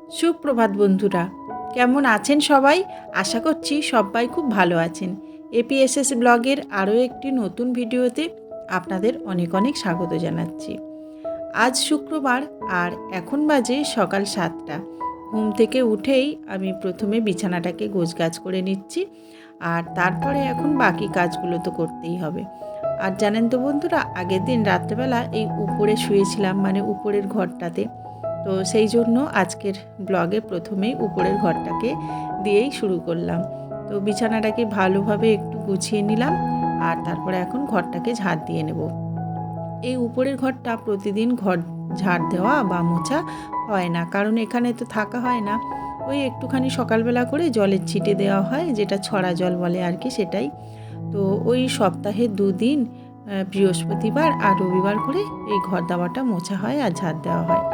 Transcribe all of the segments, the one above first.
সুপ্রভাত বন্ধুরা, কেমন আছেন সবাই? আশা করছি সবাই খুব ভালো আছেন। এপিএসএস ব্লগের আরও একটি নতুন ভিডিওতে আপনাদের অনেক অনেক স্বাগত জানাচ্ছি। আজ শুক্রবার আর এখন বাজে সকাল 7টা। ঘুম থেকে উঠেই আমি প্রথমে বিছানাটাকে গোছগাছ করে নিচ্ছি, আর তারপরে এখন বাকি কাজগুলো তো করতেই হবে। আর জানেন তো বন্ধুরা, আগের দিন রাত্রেবেলা এই উপরে শুয়েছিলাম, মানে উপরের ঘরটাতে। তো সেই জন্য আজকের ব্লগে প্রথমেই উপরের ঘরটাকে দিয়েই শুরু করলাম। তো বিছানাটাকে ভালোভাবে একটু গুছিয়ে নিলাম, আর তারপরে এখন ঘরটাকে ঝাড় দিয়ে নেব। এই উপরের ঘরটা প্রতিদিন ঘর ঝাড় দেওয়া বা মোছা হয় না, কারণ এখানে তো থাকা হয় না। ওই একটুখানি সকালবেলা করে জলের ছিটে দেওয়া হয়, যেটা ছড়া জল বলে আর কি, সেটাই। তো ওই সপ্তাহে 2 দিন, বৃহস্পতিবার আর রবিবার করে এই ঘর দাবাটা মোছা হয় আর ঝাড় দেওয়া হয়।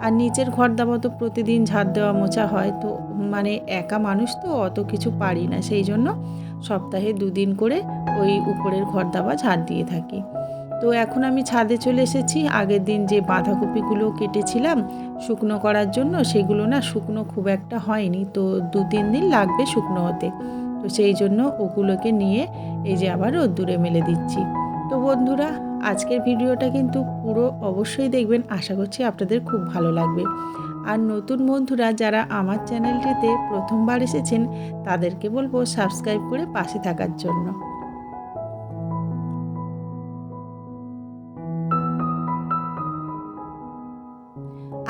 আর নিচের ঘর দাবা তো প্রতিদিন ঝাড় দেওয়া মোছা হয়, তো মানে একা মানুষ তো অত কিছু পারি না, সেই জন্য সপ্তাহে 2 দিন করে ওই উপরের ঘর দাবা ঝাড় দিয়ে থাকি। তো এখন আমি ছাদে চলে এসেছি। আগের দিন যে বাঁধাকপিগুলো কেটেছিলাম শুকনো করার জন্য, সেগুলো না শুকনো খুব একটা হয়নি, তো 2-3 দিন লাগবে শুকনো হতে। তো সেই জন্য ওগুলোকে নিয়ে এই যে আবার রোদ্দুরে মেলে দিচ্ছি। তো বন্ধুরা, আজকের ভিডিওটা কিন্তু পুরো অবশ্যই দেখবেন, আশা করছি আপনাদের খুব ভালো লাগবে। আর নতুন বন্ধুরা যারা আমার চ্যানেলটিতে প্রথমবার এসেছেন, তাদেরকে বলবো সাবস্ক্রাইব করে পাশে থাকার জন্য।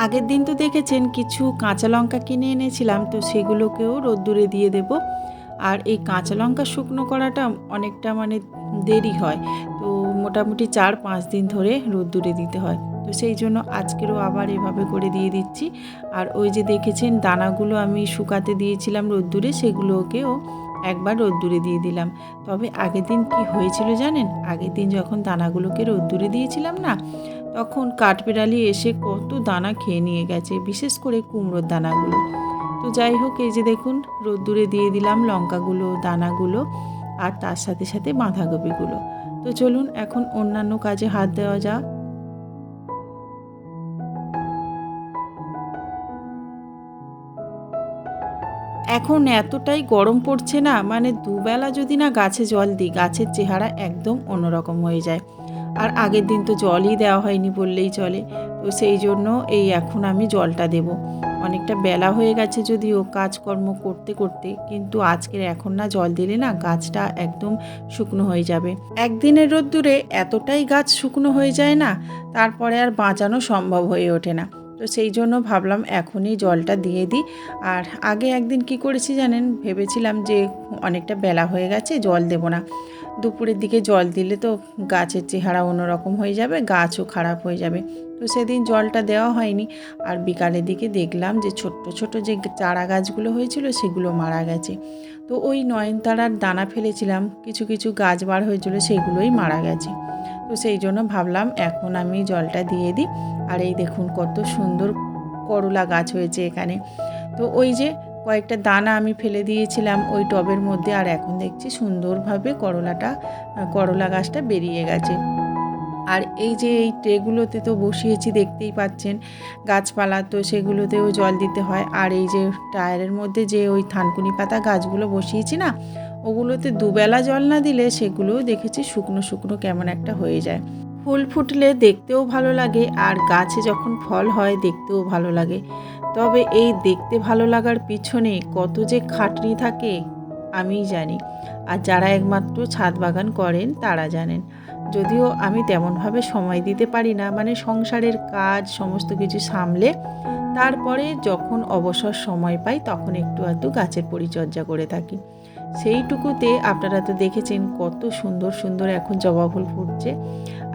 আগের দিন তো দেখেছেন কিছু কাঁচা লঙ্কা কিনে এনেছিলাম, তো সেগুলোকেও রোদ্দুরে দিয়ে দেব। আর এই কাঁচা লঙ্কা শুকনো করাটা অনেকটা মানে দেরি হয়, তো মোটামুটি 4-5 দিন ধরে রোদ্দুরে দিতে হয়। তো সেই জন্য আজকেরও আবার এভাবে করে দিয়ে দিচ্ছি। আর ওই যে দেখেছেন দানাগুলো আমি শুকাতে দিয়েছিলাম রোদ্দুরে, সেগুলোকেও একবার রোদ্দুরে দিয়ে দিলাম। তবে আগের দিন কি হয়েছিল জানেন? আগের দিন যখন দানাগুলোকে রোদ্দুরে দিয়েছিলাম না, তখন কাঠবিড়ালি এসে কত দানা খেয়ে নিয়ে গেছে, বিশেষ করে কুমড়োর দানাগুলো। তো যাই হোক, এই যে দেখুন রোদ্দুরে দিয়ে দিলাম লঙ্কাগুলো, দানাগুলো, আর তার সাথে সাথে বাঁধাকপিগুলো। তো চলুন এখন অন্যান্য কাজে হাত দেওয়া যাক। এখন এতটাই গরম পড়ছে না, মানে দুবেলা যদি না গাছে জল দিই, গাছের চেহারা একদম অন্যরকম হয়ে যায়। আর আগের দিন তো জলই দেওয়া হয়নি বললেই চলে। তো সেই জন্য এই এখন আমি জলটা দেব। অনেকটা বেলা হয়ে গেছে যদিও কাজকর্ম করতে করতে, কিন্তু আজকের এখন না জল দিলে না গাছটা একদম শুকনো হয়ে যাবে। একদিনের রোদ্দুরে এতটাই গাছ শুকনো হয়ে যায় না, তারপরে আর বাঁচানো সম্ভব হয়ে ওঠে না। তো সেই জন্য ভাবলাম এখনই জলটা দিয়ে দিই। আর আগে একদিন কি করেছি জানেন, ভেবেছিলাম যে অনেকটা বেলা হয়ে গেছে জল দেব না, দুপুরের দিকে জল দিলে তো গাছের চেহারা অন্যরকম হয়ে যাবে, গাছও খারাপ হয়ে যাবে। তো সেদিন জলটা দেওয়া হয়নি। আর বিকালের দিকে দেখলাম যে ছোট্ট ছোট যে চারা গাছগুলো হয়েছিল সেগুলো মারা গেছে। তো ওই নয়নতারার দানা ফেলেছিলাম, কিছু কিছু গাছ বার হয়েছিল, সেগুলোই মারা গেছে। তো সেই জন্য ভাবলাম এখন আমি জলটা দিয়ে দিই। আর এই দেখুন কত সুন্দর করলা গাছ হয়েছে এখানে। তো ওই যে কয়েকটা দানা আমি ফেলে দিয়েছিলাম ওই টবের মধ্যে, আর এখন দেখছি সুন্দরভাবে করলা গাছটা বেরিয়ে গেছে। আর এই যে এই ট্রেগুলোতে তো বসিয়েছি দেখতেই পাচ্ছেন গাছপালা, তো সেগুলোতেও জল দিতে হয়। আর এই যে টায়ারের মধ্যে যে ওই থানকুনি পাতা গাছগুলো বসিয়েছি না, ওগুলোতে দুবেলা জল না দিলে সেগুলোও দেখেছি শুকনো শুকনো কেমন একটা হয়ে যায়। ফুল ফুটলে দেখতেও ভালো লাগে, আর গাছে যখন ফল হয় দেখতেও ভালো লাগে। তবে এই দেখতে ভালো লাগার পিছনে কত যে খাটনি থাকে আমিই জানি, আর যারা একমাত্র ছাদ বাগান করেন তারা জানেন। যদিও আমি তেমনভাবে সময় দিতে পারি না, মানে সংসারের কাজ সমস্ত কিছু সামলে তারপরে যখন অবসর সময় পাই তখন একটু আধটু গাছের পরিচর্যা করে থাকি। সেইটুকুতে আপনারা তো দেখেছেন কত সুন্দর সুন্দর এখন জবা ফুল ফুটছে।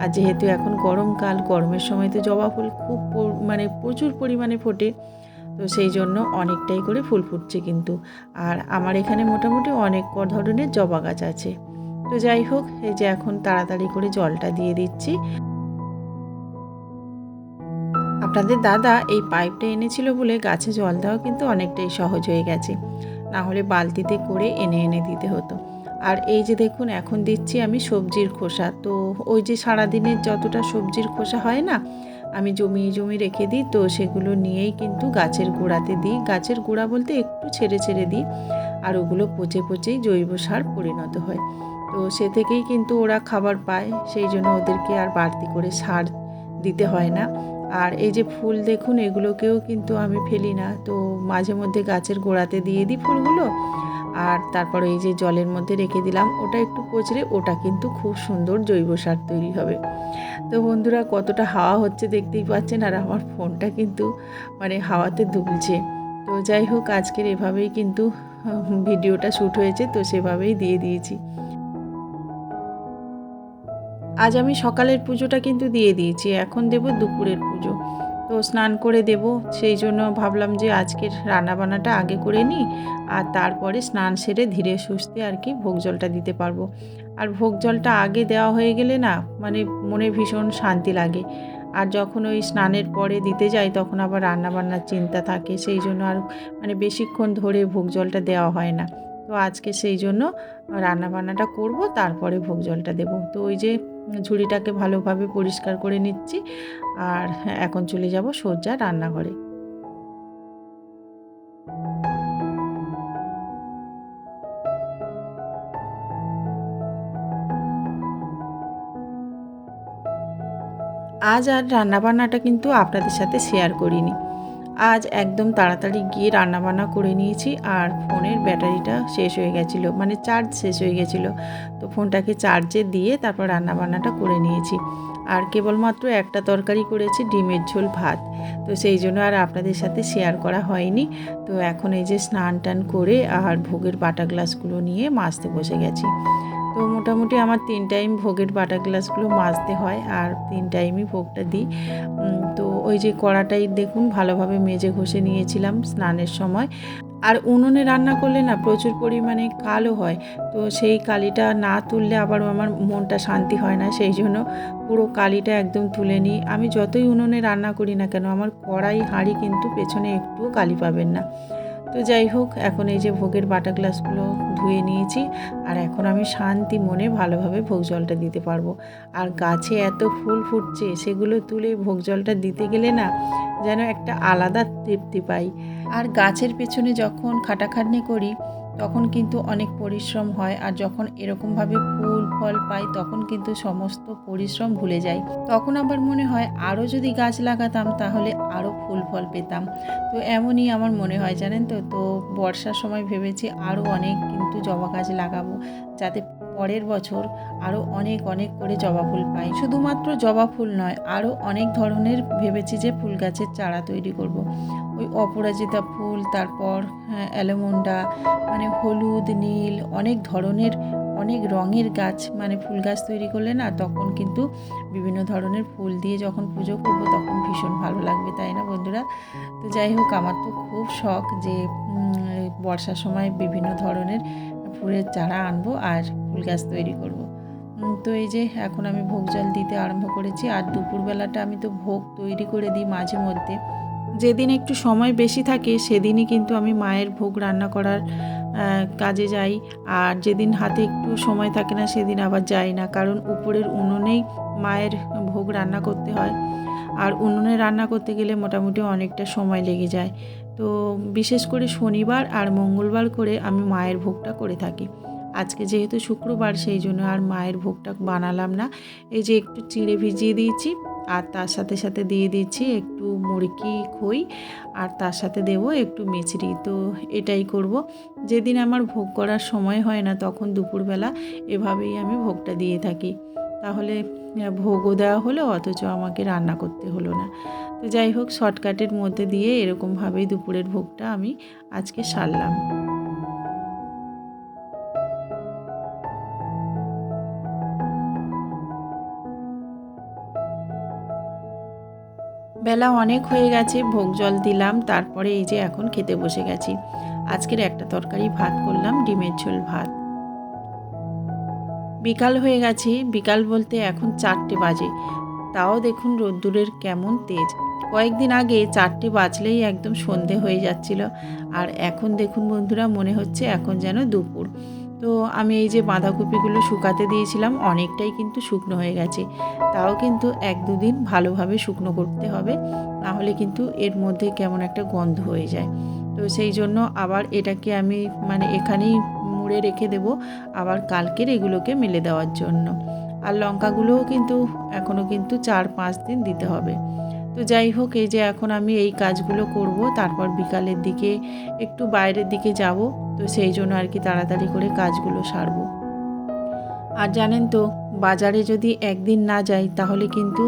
আর যেহেতু এখন গরমকাল, গরমের সময় তো জবা ফুল খুব মানে প্রচুর পরিমাণে ফোটে, তো সেই জন্য অনেকটাই করে ফুল ফুটছে কিন্তু। আর আমার এখানে মোটামুটি অনেক ধরনের জবা গাছ আছে। তো যাই হোক, এই যে এখন তাড়াতাড়ি করে জলটা দিয়ে দিচ্ছি। আপনাদের দাদা এই পাইপটা এনেছিল বলে গাছে জল দেওয়া কিন্তু অনেকটাই সহজ হয়ে গেছে, না হলে বালতিতে করে এনে এনে দিতে হতো। আর এই যে দেখুন এখন দিচ্ছি আমি সবজির খোসা। তো ওই যে সারাদিনের যতটা সবজির খোসা হয় না, আমি জমিয়ে রেখে দিই, তো সেগুলো নিয়েই কিন্তু গাছের গোড়াতে দিই। গাছের গোড়া বলতে একটু ছেড়ে ছেড়ে দিই, আর ওগুলো পচে পচেই জৈব সার পরিণত হয়। তো সে থেকেই কিন্তু ওরা খাবার পায়, সেই জন্য ওদেরকে আর বাড়তি করে সার দিতে হয় না। আর এই যে ফুল দেখুন, এগুলোকেও কিন্তু আমি ফেলি না, তো মাঝে মধ্যে গাছের গোড়াতে দিয়ে দিই ফুলগুলো। আর তারপরে এই যে জলের মধ্যে রেখে দিলাম, ওটা একটু পচড়ে ওটা কিন্তু খুব সুন্দর জৈব সার তৈরি হবে। তো বন্ধুরা, কতটা হাওয়া হচ্ছে দেখতেই পাচ্ছেন, আর আমার ফোনটা কিন্তু মানে হাওয়াতে দুলছে। তো যাই হোক, আজকের এভাবেই কিন্তু ভিডিওটা শ্যুট হয়েছে, তো সেভাবেই দিয়ে দিয়েছি। আজ আমি সকালের পুজোটা কিন্তু দিয়ে দিয়েছি, এখন দেব দুপুরের পুজো। তো স্নান করে দেব, সেই জন্য ভাবলাম যে আজকের রান্নাবান্নাটা আগে করে নিই, আর তারপরে স্নান সেরে ধীরে সুস্থে আর কি ভোগ জলটা দিতে পারবো। আর ভোগ জলটা আগে দেওয়া হয়ে গেলে না, মানে মনে ভীষণ শান্তি লাগে। আর যখন ওই স্নানের পরে দিতে যাই, তখন আবার রান্নাবান্নার চিন্তা থাকে, সেই জন্য আর মানে বেশিক্ষণ ধরে ভোগ জলটা দেওয়া হয় না। তো আজকে সেই জন্য রান্নাবান্নাটা করব, তারপরে ভোগ জলটা দেব। তো ওই যে ঝুড়িটাকে ভালোভাবে পরিষ্কার করে নিচ্ছি, আর এখন চলে যাব সোজা রান্নাঘরে। আজ আর রান্নাবান্নাটা কিন্তু আপনাদের সাথে শেয়ার করিনি। আজ একদম তাড়াতাড়ি গিয়ে রান্নাবান্না করে নিয়েছি, আর ফোনের ব্যাটারিটা শেষ হয়ে গেছিলো, মানে চার্জ শেষ হয়ে গেছিলো। তো ফোনটাকে চার্জে দিয়ে তারপর রান্নাবান্নাটা করে নিয়েছি। আর কেবলমাত্র একটা তরকারি করেছি, ডিমের ঝোল ভাত। তো সেই জন্য আর আপনাদের সাথে শেয়ার করা হয়নি। তো এখন এই যে স্নান টান করে আর ভোগের বাটা গ্লাসগুলো নিয়ে মাজতে বসে গেছি। তো মোটামুটি আমার 3 টাইম ভোগের বাটা গ্লাসগুলো মাজতে হয়, আর 3 টাইমই ভোগটা দিই। তো ওই যে কড়াটাই দেখুন ভালোভাবে মেজে ঘষে নিয়েছিলাম স্নানের সময়। আর উনুনে রান্না করলে না প্রচুর পরিমাণে কালো হয়, তো সেই কালিটা না তুললে আবার আমার মনটা শান্তি হয় না, সেই জন্য পুরো কালিটা একদম তুলে নিই। আমি যতই উনুনে রান্না করি না কেন, আমার কড়াই হাঁড়ি কিন্তু পেছনে একটুও কালি পাবেন না। তো যাই হোক, এখন এই যে ভোগের বাটা গ্লাসগুলো ধুয়ে নিয়েছি, আর এখন আমি শান্তি মনে ভালোভাবে ভোগ জলটা দিতে পারবো। আর গাছে এত ফুল ফুটছে, সেগুলো তুলে ভোগ জলটা দিতে গেলে না যেন একটা আলাদা তৃপ্তি পাই। আর গাছের পেছনে যখন খাটাখাটনি করি, তখন কিন্তু অনেক পরিশ্রম হয়, আর যখন এরকমভাবে ফুল ফল পাই, তখন কিন্তু সমস্ত পরিশ্রম ভুলে যাই। তখন আবার মনে হয় আরও যদি গাছ লাগাতাম, তাহলে আরও ফুল ফল পেতাম। তো এমনই আমার মনে হয়, জানেন তো। তো বর্ষার সময় ভেবেছি আরও অনেক কিন্তু জবা গাছ লাগাবো, যাতে পরের বছর আরও অনেক অনেক করে জবা ফুল পাই। শুধুমাত্র জবা ফুল নয়, আরও অনেক ধরনের ভেবেছি যে ফুল গাছের চারা তৈরি করব। ওই অপরাজিতা ফুল, তারপর অ্যালমন্ডা, মানে হলুদ, নীল, অনেক ধরনের অনেক রঙের গাছ, মানে ফুল গাছ তৈরি করলে না, তখন কিন্তু বিভিন্ন ধরনের ফুল দিয়ে যখন পুজো করব, তখন ভীষণ ভালো লাগবে, তাই না বন্ধুরা? তো যাই হোক, আমার তো খুব শখ যে বর্ষার সময় বিভিন্ন ধরনের ফুলের চারা আনবো আর ফুল গাছ তৈরি করব। তো এই যে এখন আমি ভোগ জল দিতে আরম্ভ করেছি, আর দুপুরবেলাটা আমি তো ভোগ তৈরি করে দিই মাঝে মধ্যে। যেদিন একটু সময় বেশি থাকে, সেদিনই কিন্তু আমি মায়ের ভোগ রান্না করার কাজে যাই। আর যেদিন হাতে একটু সময় থাকে না, সেদিন আবার যাই না, কারণ উপরের উনুনেই মায়ের ভোগ রান্না করতে হয়। আর উনুনে রান্না করতে গেলে মোটামুটি অনেকটা সময় লেগে যায়। তো বিশেষ করে শনিবার আর মঙ্গলবার করে আমি মায়ের ভোগটা করে থাকি। আজকে যেহেতু শুক্রবার, সেই জন্য আর মায়ের ভোগটা বানালাম না। এই যে একটু চিঁড়ে ভিজিয়ে দিয়েছি, আর তার সাথে সাথে দিয়ে দিচ্ছি একটু মুরকি খই, আর তার সাথে দেব একটু মিছরি। তো এটাই করব। যেদিন আমার ভোগ করার সময় হয় না, তখন দুপুরবেলা এভাবেই আমি ভোগটা দিয়ে থাকি। তাহলে ভোগও দেওয়া হলো, অথচ আমাকে রান্না করতে হলো না। তো যাই হোক, শর্টকাটের মধ্যে দিয়ে এরকমভাবেই দুপুরের ভোগটা আমি আজকে সারলাম। বেলা অনেক হয়ে গেছে, ভোগ জল দিলাম, তারপরে এই যে এখন খেতে বসে গেছি। আজকের একটা তরকারি ভাত করলাম, ডিমের ঝোল ভাত। বিকাল হয়ে গেছে, বিকাল বলতে এখন 4টে বাজে। তাও দেখুন রোদ্দুরের কেমন তেজ। কয়েকদিন আগে 4টে বাজলেই একদম সন্ধে হয়ে যাচ্ছিল, আর এখন দেখুন বন্ধুরা, মনে হচ্ছে এখন যেন দুপুর। তো আমি এই যে বাঁধাকপিগুলো শুকাতে দিয়েছিলাম, অনেকটাই কিন্তু শুকনো হয়ে গেছে। তাও কিন্তু 1-2 দিন ভালোভাবে শুকনো করতে হবে, নাহলে কিন্তু এর মধ্যে কেমন একটা গন্ধ হয়ে যায়। তো সেই জন্য আবার এটাকে আমি মানে এখানেই মুড়ে রেখে দেব, আবার কালকের এগুলোকে মেলে দেওয়ার জন্য। আর লঙ্কাগুলোও কিন্তু এখনও কিন্তু 4-5 দিন দিতে হবে। তো যাই হোক, এই যে এখন আমি এই কাজগুলো করব, তারপর বিকালের দিকে একটু বাইরের দিকে যাব। তো সেই জন্য আর কি তাড়াতাড়ি করে কাজগুলো সারবো। আর জানেন তো, বাজারে যদি একদিন না যাই তাহলে কিন্তু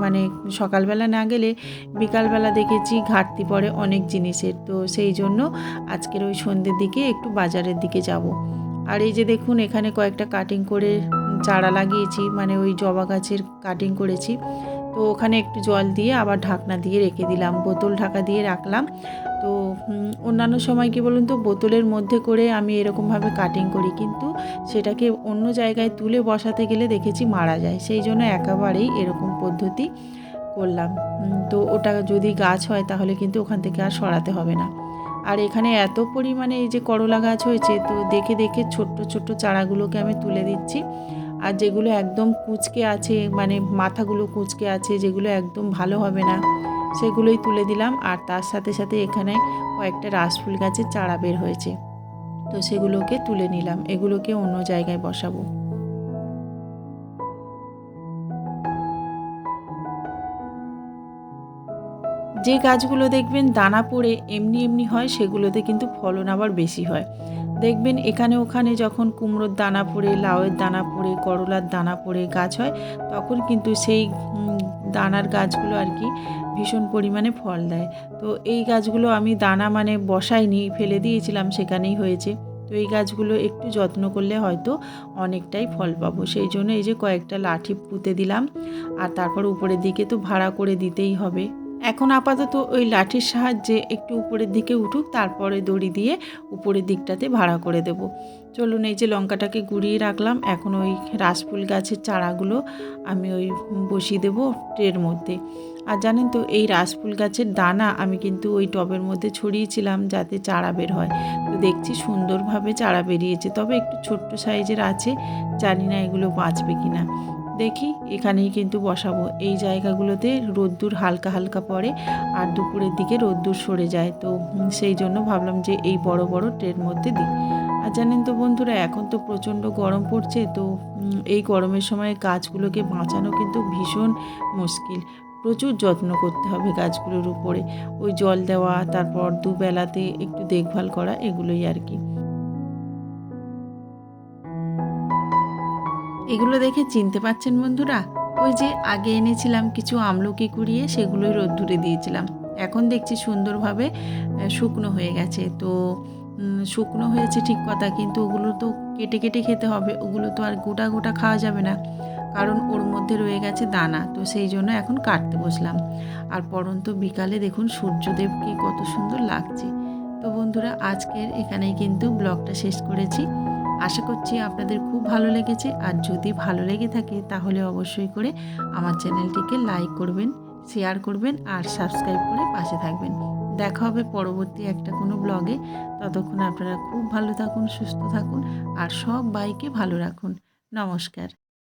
মানে সকালবেলা না গেলে বিকালবেলা দেখেছি ঘাটতি পড়ে অনেক জিনিসের। তো সেই জন্য আজকের ওই সন্ধ্যের দিকে একটু বাজারের দিকে যাব। আর এই যে দেখুন, এখানে কয়েকটা কাটিং করে চারা লাগিয়েছি, মানে ওই জবা গাছের কাটিং করেছি। তো ওখানে একটু জল দিয়ে আবার ঢাকনা দিয়ে রেখে দিলাম, বোতল ঢাকা দিয়ে রাখলাম। তো অন্যান্য সময় কি বলুন তো, বোতলের মধ্যে করে আমি এরকমভাবে কাটিং করি, কিন্তু সেটাকে অন্য জায়গায় তুলে বসাতে গেলে দেখেছি মারা যায়। সেই জন্য একেবারেই এরকম পদ্ধতি করলাম। তো ওটা যদি গাছ হয় তাহলে কিন্তু ওখান থেকে আর সরাতে হবে না। আর এখানে এত পরিমাণে এই যে করলা গাছ হয়েছে, তো দেখে দেখে ছোট্ট ছোট্ট চারাগুলোকে আমি তুলে দিচ্ছি। আর যেগুলো একদম কুঁচকে আছে, মানে মাথাগুলো কুঁচকে আছে, যেগুলো একদম ভালো হবে না, সেগুলোই তুলে দিলাম। আর তার সাথে সাথে এখানে কয়েকটা রাসফুল গাছের চারা বের হয়েছে, তো সেগুলোকে তুলে নিলাম, এগুলোকে অন্য জায়গায় বসাবো। যে গাছগুলো দেখবেন দানা পড়ে এমনি এমনি হয়, সেগুলোতে কিন্তু ফলন আবার বেশি হয়। দেখবেন এখানে ওখানে যখন কুমড়োর দানা পড়ে, লাউয়ের দানা পড়ে, করলার দানা পড়ে গাছ হয়, তখন কিন্তু সেই দানার গাছগুলো আর কি ভীষণ পরিমাণে ফল দেয়। তো এই গাছগুলো আমি দানা মানে বসাইনি, ফেলে দিয়েছিলাম, সেখানেই হয়েছে। তো এই গাছগুলো একটু যত্ন করলে হয়তো অনেকটাই ফল পাবো। সেই জন্য এই যে কয়েকটা লাঠি পুঁতে দিলাম, আর তারপর উপরের দিকে তো ভাড়া করে দিতেই হবে। এখন আপাতত ওই লাঠির সাহায্যে একটু উপরের দিকে উঠুক, তারপরে দড়ি দিয়ে উপরের দিকটাতে ভাড়া করে দেব। চলুন, এই যে লঙ্কাটাকে গুঁড়িয়ে রাখলাম, এখন ওই রাসফুল গাছের চারাগুলো আমি ওই বসিয়ে দেবো ট্রের মধ্যে। আর জানেন তো, এই রাসফুল গাছের দানা আমি কিন্তু ওই টবের মধ্যে ছড়িয়েছিলাম যাতে চারা বের হয়। তো দেখছি সুন্দরভাবে চারা বেরিয়েছে, তবে একটু ছোট্ট সাইজের আছে, জানি না এগুলো বাঁচবে কিনা। দেখি, এখানেই কিন্তু বসাবো। এই জায়গাগুলোতে রোদ্দুর হালকা হালকা পড়ে, আর দুপুরের দিকে রোদ্দুর সরে যায়। তো সেই জন্য ভাবলাম যে এই বড় বড় ট্রের মধ্যে দিই। আর জানেন তো বন্ধুরা, এখন তো প্রচণ্ড গরম পড়ছে, তো এই গরমের সময় গাছগুলোকে বাঁচানো কিন্তু ভীষণ মুশকিল। প্রচুর যত্ন করতে হবে গাছগুলোর উপরে, ওই জল দেওয়া, তারপর দুবেলাতে একটু দেখভাল করা, এগুলোই আর কি। এগুলো দেখে চিনতে পারছেন বন্ধুরা? ওই যে আগে এনেছিলাম কিছু আমলকি কুড়িয়ে, সেগুলোই রোদ্দুরে দিয়েছিলাম। এখন দেখছি সুন্দরভাবে শুকনো হয়ে গেছে। তো শুকনো হয়েছে ঠিক কথা, কিন্তু ওগুলো তো কেটে কেটে খেতে হবে, ওগুলো তো আর গোটা গোটা খাওয়া যাবে না, কারণ ওর মধ্যে রয়ে গেছে দানা। তো সেই জন্য এখন কাটতে বসলাম। আর পরন্ত বিকালে দেখুন সূর্যদেবকে কত সুন্দর লাগছে। তো বন্ধুরা, আজকের এখানেই কিন্তু ব্লগটা শেষ করেছি। আশা করছি আপনাদের খুব ভালো লেগেছে। আর যদি ভালো লেগে থাকে তাহলে অবশ্যই করে আমার চ্যানেলটিকে লাইক করবেন, শেয়ার করবেন, আর সাবস্ক্রাইব করে পাশে থাকবেন। দেখা হবে পরবর্তী একটা কোনো ব্লগে। ততক্ষণ আপনারা খুব ভালো থাকুন, সুস্থ থাকুন, আর সব বাইকে ভালো রাখুন। নমস্কার।